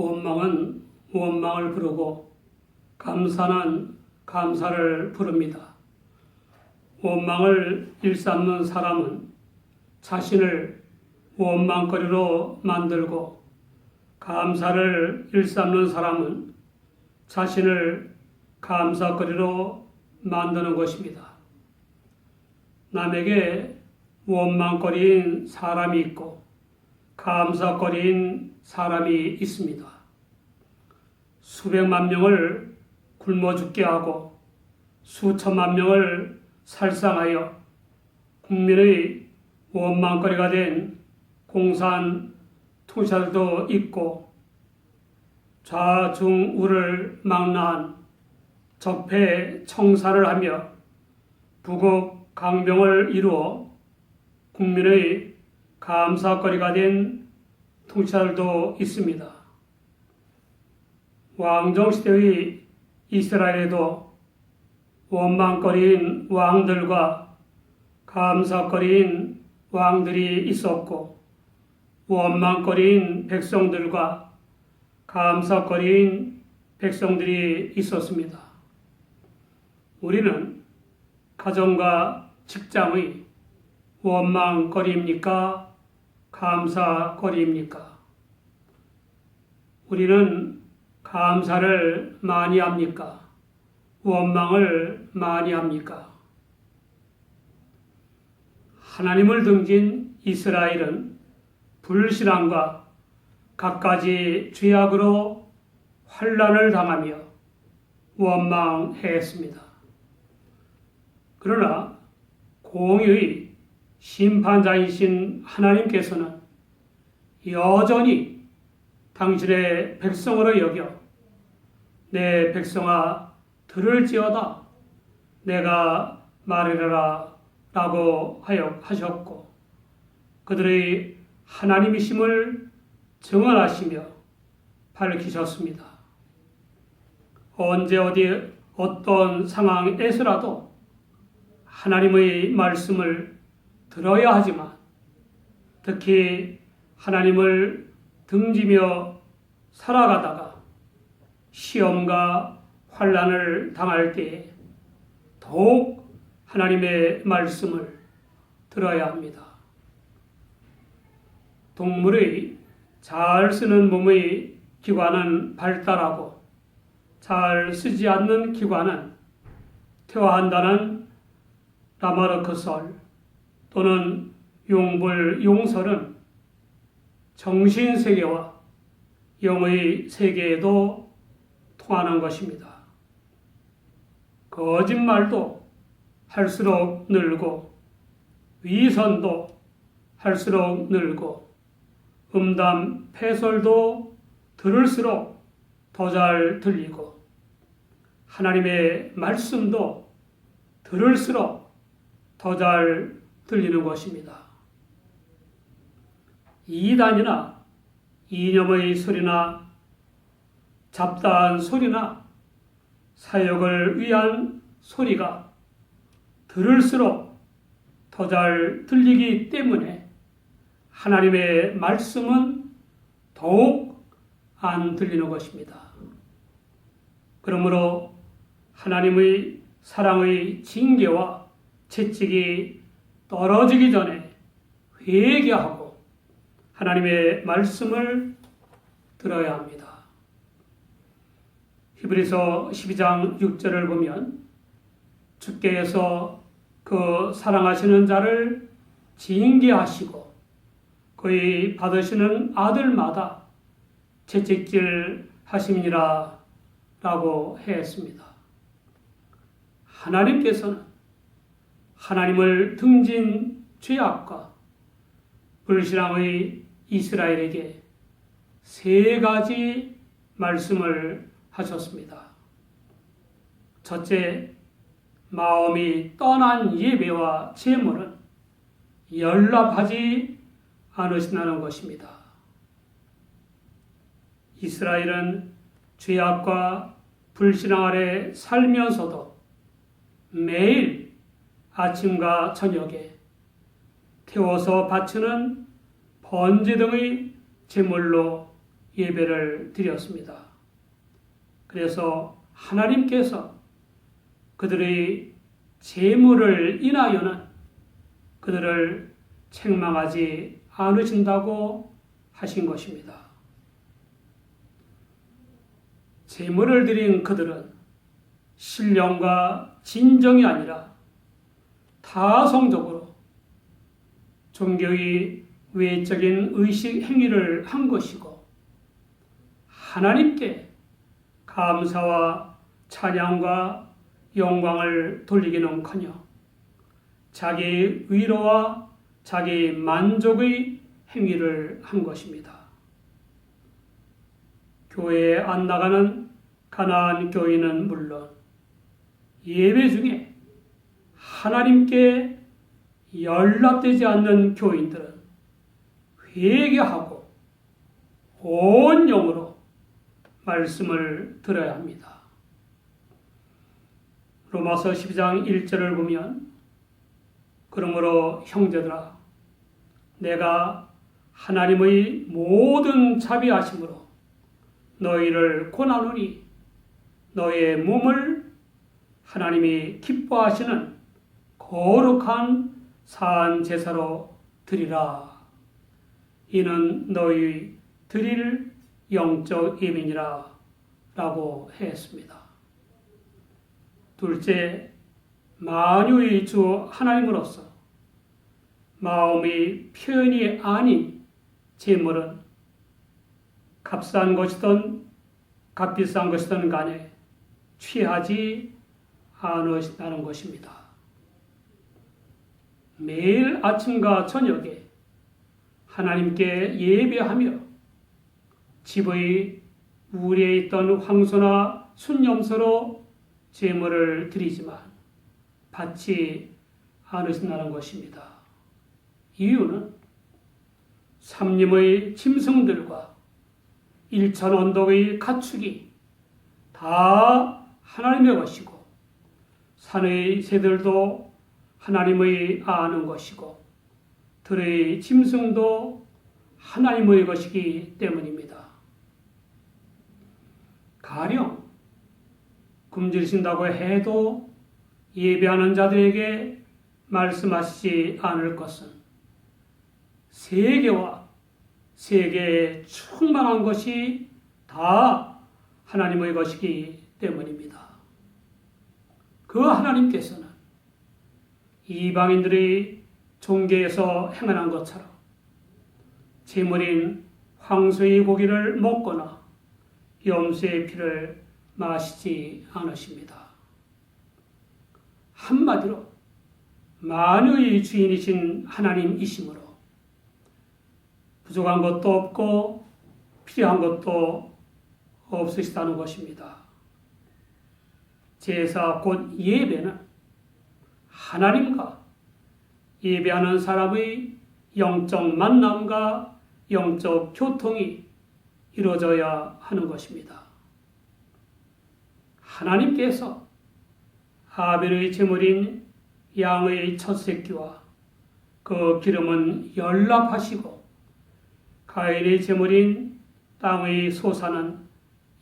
원망은 원망을 부르고 감사는 감사를 부릅니다. 원망을 일삼는 사람은 자신을 원망거리로 만들고 감사를 일삼는 사람은 자신을 감사거리로 만드는 것입니다. 남에게 원망거리인 사람이 있고 감사거리인 사람이 있습니다. 수백만 명을 굶어 죽게 하고 수천만 명을 살상하여 국민의 원망거리가 된 공산 투사들도 있고 좌중우를 망라한 적폐 청산을 하며 부국 강병을 이루어 국민의 감사거리가 된 통치자들도 있습니다. 왕정시대의 이스라엘에도 원망거리인 왕들과 감사거리인 왕들이 있었고 원망거리인 백성들과 감사거리인 백성들이 있었습니다. 우리는 가정과 직장의 원망거리입니까? 감사거리입니까? 우리는 감사를 많이 합니까? 원망을 많이 합니까? 하나님을 등진 이스라엘은 불신앙과 갖가지 죄악으로 환난을 당하며 원망했습니다. 그러나 공의의 심판자이신 하나님께서는 여전히 당신의 백성으로 여겨 내 백성아 들을지어다 내가 말하리라 라고 하셨고 그들의 하나님이심을 증언하시며 밝히셨습니다. 언제 어디 어떤 상황에서라도 하나님의 말씀을 들어야 하지만 특히 하나님을 등지며 살아가다가 시험과 환난을 당할 때에 더욱 하나님의 말씀을 들어야 합니다. 동물의 잘 쓰는 몸의 기관은 발달하고 잘 쓰지 않는 기관은 퇴화한다는 라마르크설 또는 용불용설은 정신세계와 영의 세계에도 통하는 것입니다. 거짓말도 할수록 늘고 위선도 할수록 늘고 음담 패설도 들을수록 더 잘 들리고 하나님의 말씀도 들을수록 더 잘 들리는 것입니다. 이단이나 이념의 소리나 잡다한 소리나 사역을 위한 소리가 들을수록 더 잘 들리기 때문에 하나님의 말씀은 더욱 안 들리는 것입니다. 그러므로 하나님의 사랑의 징계와 채찍이 떨어지기 전에 회개하고 하나님의 말씀을 들어야 합니다. 히브리서 12장 6절을 보면 주께서 그 사랑하시는 자를 징계하시고 그의 받으시는 아들마다 채찍질 하심이니라 라고 했습니다. 하나님께서는 하나님을 등진 죄악과 불신앙의 이스라엘에게 세 가지 말씀을 하셨습니다. 첫째, 마음이 떠난 예배와 제물은 연락하지 않으신다는 것입니다. 이스라엘은 죄악과 불신앙 아래 살면서도 매일 아침과 저녁에 태워서 바치는 번제 등의 제물로 예배를 드렸습니다. 그래서 하나님께서 그들의 재물을 인하여는 그들을 책망하지 않으신다고 하신 것입니다. 재물을 드린 그들은 신령과 진정이 아니라 타성적으로 종교의 외적인 의식 행위를 한 것이고 하나님께 감사와 찬양과 영광을 돌리기는커녕 자기의 위로와 자기의 만족의 행위를 한 것입니다. 교회에 안 나가는 가나안 교인은 물론 예배 중에 하나님께 연락되지 않는 교인들은 회개하고 온 영으로 말씀을 들어야 합니다. 로마서 12장 1절을 보면 그러므로 형제들아 내가 하나님의 모든 자비하심으로 너희를 권하노니 너희의 몸을 하나님이 기뻐하시는 거룩한 산 제사로 드리라. 이는 너희 드릴 영적 예민이라 라고 했습니다. 둘째, 만유의 주 하나님으로서 마음의 표현이 아닌 재물은 값싼 것이든 값비싼 것이든 간에 취하지 않으신다는 것입니다. 매일 아침과 저녁에 하나님께 예배하며 집의 우리에 있던 황소나 순염소로 제물을 드리지만 받지 않으신다는 것입니다. 이유는 삼림의 짐승들과 일천 언덕의 가축이 다 하나님의 것이고 산의 새들도 하나님의 아는 것이고 들의 짐승도 하나님의 것이기 때문입니다. 가령 굶주리신다고 해도 예배하는 자들에게 말씀하시지 않을 것은 세계와 세계에 충만한 것이 다 하나님의 것이기 때문입니다. 그 하나님께서는 이방인들의 종교에서 행하는 것처럼 제물인 황소의 고기를 먹거나 염소의 피를 마시지 않으십니다. 한마디로 만유의 주인이신 하나님이시므로 부족한 것도 없고 필요한 것도 없으시다는 것입니다. 제사 곧 예배는 하나님과 예배하는 사람의 영적 만남과 영적 교통이 이루어져야 하는 것입니다. 하나님께서 아벨의 제물인 양의 첫 새끼와 그 기름은 연납하시고 가인의 제물인 땅의 소사는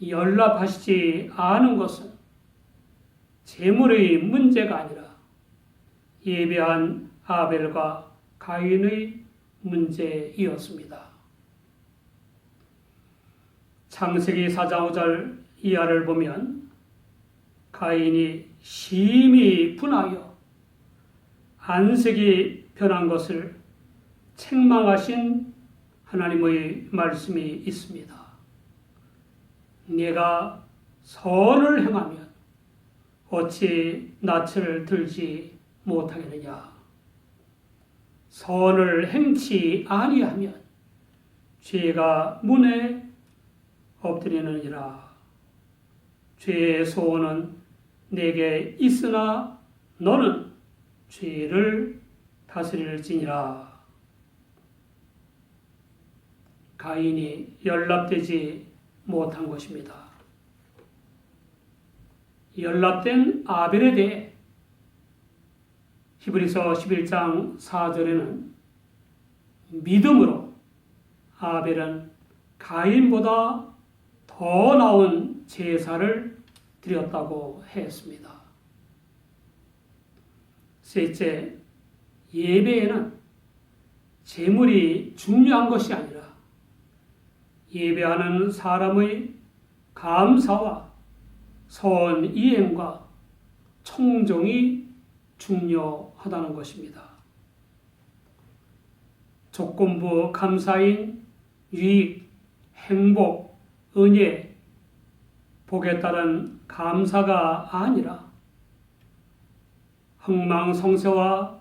연납하시지 않은 것은 제물의 문제가 아니라 예배한 아벨과 가인의 문제이었습니다. 창세기 4장 5절 이하를 보면 가인이 심히 분하여 안색이 변한 것을 책망하신 하나님의 말씀이 있습니다. 내가 선을 행하면 어찌 낯을 들지 못하겠느냐. 선을 행치 아니하면 죄가 문에 엎드리느니라. 죄의 소원은 내게 있으나 너는 죄를 다스릴지니라. 가인이 연락되지 못한 것입니다. 연락된 아벨에 대해 히브리서 11장 4절에는 믿음으로 아벨은 가인보다 더 나은 제사를 드렸다고 했습니다. 셋째, 예배에는 제물이 중요한 것이 아니라 예배하는 사람의 감사와 선 이행과 청정이 중요하다는 것입니다. 조건부 감사인 유익, 행복, 은혜, 복에 따른 감사가 아니라 흥망성쇠와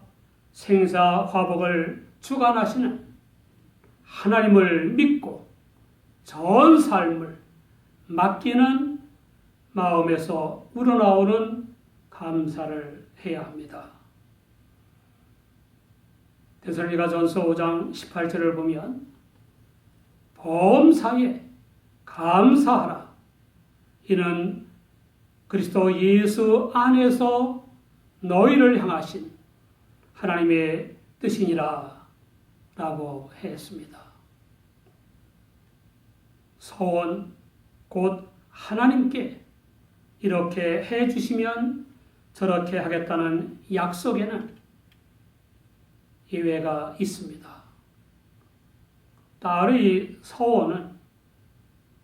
생사화복을 주관하시는 하나님을 믿고 전 삶을 맡기는 마음에서 우러나오는 감사를 해야 합니다. 데살로니가전서 5장 18절을 보면 범사에 감사하라. 이는 그리스도 예수 안에서 너희를 향하신 하나님의 뜻이니라 라고 했습니다. 소원 곧 하나님께 이렇게 해주시면 저렇게 하겠다는 약속에는 예외가 있습니다. 딸의 소원은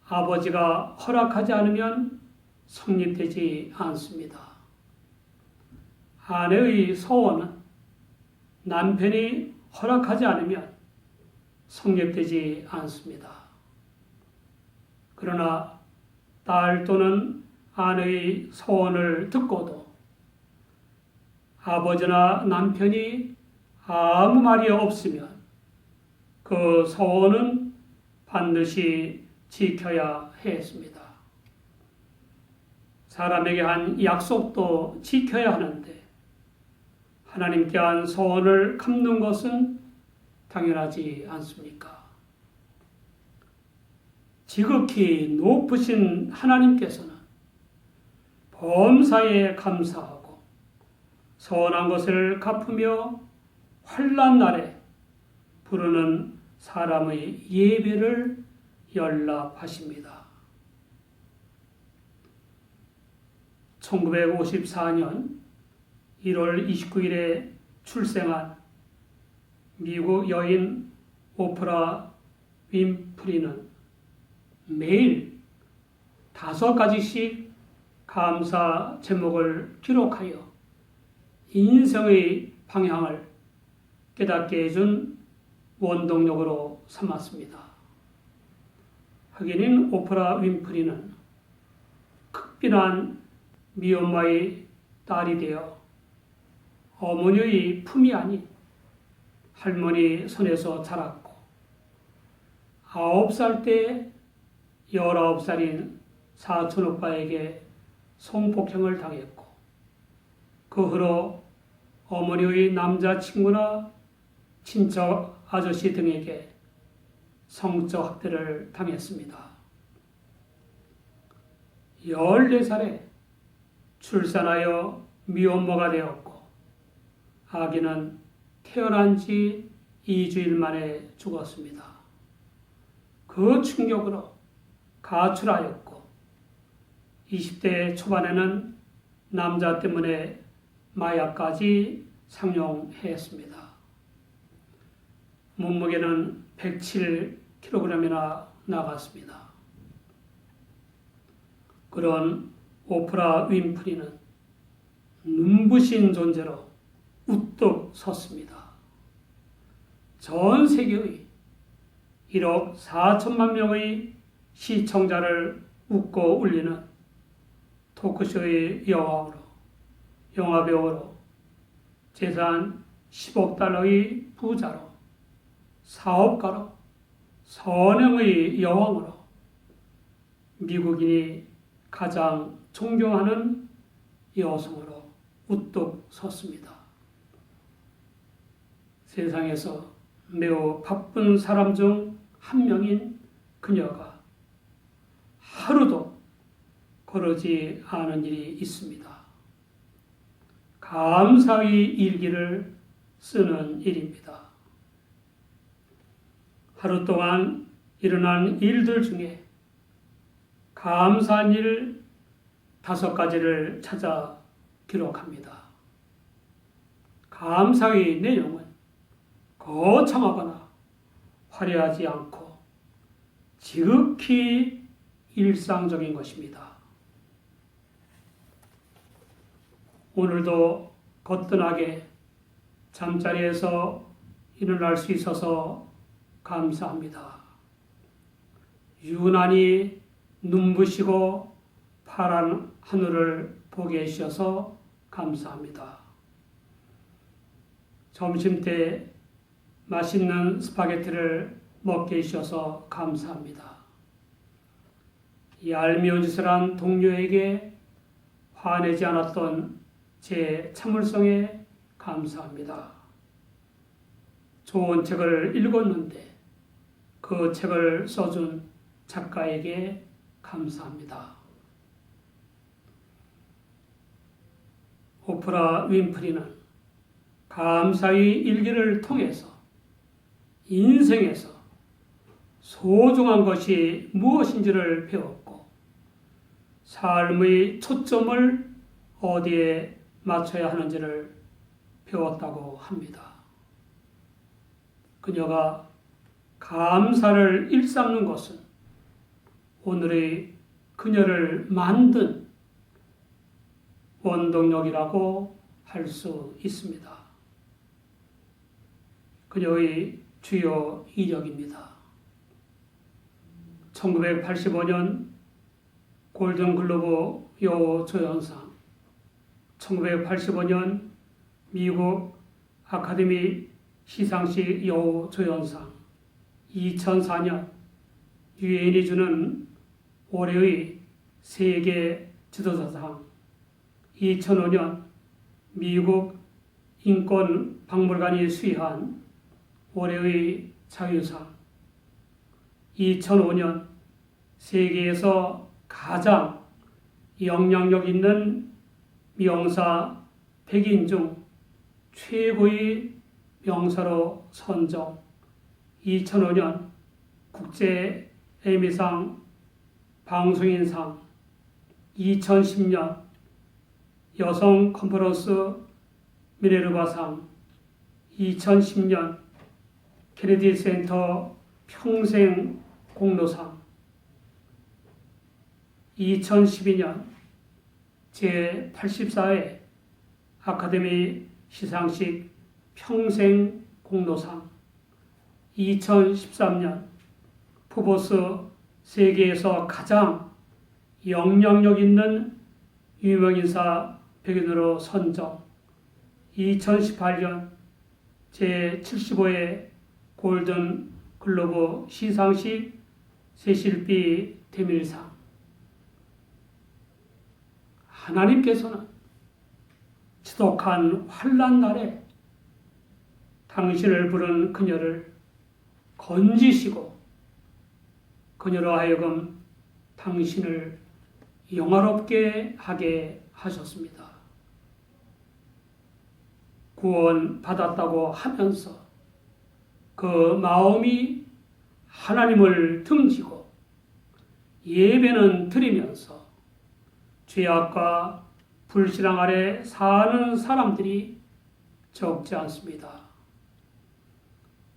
아버지가 허락하지 않으면 성립되지 않습니다. 아내의 소원은 남편이 허락하지 않으면 성립되지 않습니다. 그러나 딸 또는 아내의 소원을 듣고도 아버지나 남편이 아무 말이 없으면 그 소원은 반드시 지켜야 했습니다. 사람에게 한 약속도 지켜야 하는데 하나님께 한 소원을 갚는 것은 당연하지 않습니까? 지극히 높으신 하나님께서는 범사에 감사하고 선한 것을 갚으며 환난 날에 부르는 사람의 예배를 연락하십니다. 1954년 1월 29일에 출생한 미국 여인 오프라 윈프리는 매일 5가지씩 감사 제목을 기록하여 인생의 방향을 깨닫게 해준 원동력으로 삼았습니다. 흑인인 오프라 윈프리는 극빈한 미혼모의 딸이 되어 어머니의 품이 아닌 할머니 손에서 자랐고 9살 때 19살인 사촌 오빠에게 성폭행을 당했고 그 후로 어머니의 남자친구나 친척 아저씨 등에게 성적 학대를 당했습니다. 14살에 출산하여 미혼모가 되었고 아기는 태어난 지 2주일 만에 죽었습니다. 그 충격으로 가출하였고 20대 초반에는 남자 때문에 마약까지 상용했습니다. 몸무게는 107kg이나 나갔습니다. 그런 오프라 윈프리는 눈부신 존재로 우뚝 섰습니다. 전 세계의 1억 4천만 명의 시청자를 웃고 울리는 토크쇼의 여왕으로, 영화배우로, 재산 10억 달러의 부자로, 사업가로, 선행의 여왕으로 미국인이 가장 존경하는 여성으로 우뚝 섰습니다. 세상에서 매우 바쁜 사람 중 한 명인 그녀가 하루도 거르지 않은 일이 있습니다. 감사의 일기를 쓰는 일입니다. 하루 동안 일어난 일들 중에 감사한 일 5가지를 찾아 기록합니다. 감사의 내용은 거창하거나 화려하지 않고 지극히 일상적인 것입니다. 오늘도 거뜬하게 잠자리에서 일어날 수 있어서 감사합니다. 유난히 눈부시고 파란 하늘을 보게 해주셔서 감사합니다. 점심때 맛있는 스파게티를 먹게 해주셔서 감사합니다. 얄미운 짓을 한 동료에게 화내지 않았던 제 참을성에 감사합니다. 좋은 책을 읽었는데 그 책을 써준 작가에게 감사합니다. 오프라 윈프리는 감사의 일기를 통해서 인생에서 소중한 것이 무엇인지를 배웠고 삶의 초점을 어디에 맞춰야 하는지를 배웠다고 합니다. 그녀가 감사를 일삼는 것은 오늘의 그녀를 만든 원동력이라고 할 수 있습니다. 그녀의 주요 이력입니다. 1985년 골든글로브 여우 조연상, 1985년 미국 아카데미 시상식 여우 조연상, 2004년 유엔이 주는 올해의 세계 지도자상, 2005년 미국 인권박물관이 수여한 올해의 자유상, 2005년 세계에서 가장 영향력 있는 명사 100인 중 최고의 명사로 선정, 2005년 국제 에미상 방송인상, 2010년 여성 컨퍼런스 미네르바상, 2010년 케네디 센터 평생 공로상, 2012년 제84회 아카데미 시상식 평생 공로상, 2013년 포브스 세계에서 가장 영향력 있는 유명인사 100인으로 선정, 2018년 제75회 골든 글로브 시상식 세실비 대밀상. 하나님께서는 지독한 환난 날에 당신을 부른 그녀를 건지시고 그녀로 하여금 당신을 영화롭게 하게 하셨습니다. 구원 받았다고 하면서 그 마음이 하나님을 등지고 예배는 드리면서 죄악과 불신앙 아래 사는 사람들이 적지 않습니다.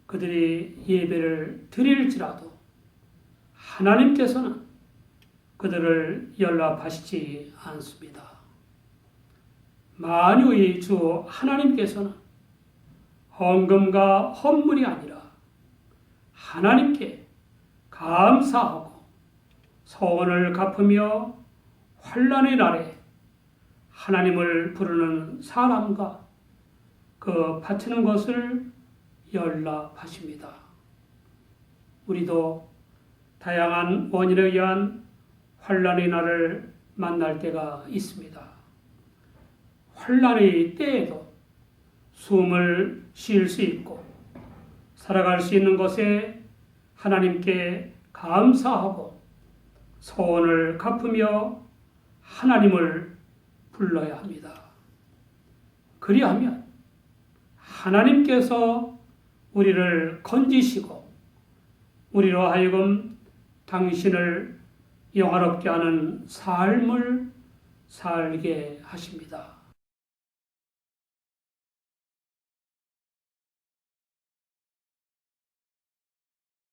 그들이 예배를 드릴지라도 하나님께서는 그들을 연락하시지 않습니다. 만유의 주 하나님께서는 헌금과 헌물이 아니라 하나님께 감사하고 서원을 갚으며 환난의 날에 하나님을 부르는 사람과 그 바치는 것을 연락하십니다. 우리도 다양한 원인에 의한 환난의 날을 만날 때가 있습니다. 환난의 때에도 숨을 쉴 수 있고 살아갈 수 있는 것에 하나님께 감사하고 소원을 갚으며 하나님을 불러야 합니다. 그리하면 하나님께서 우리를 건지시고 우리로 하여금 당신을 영화롭게 하는 삶을 살게 하십니다.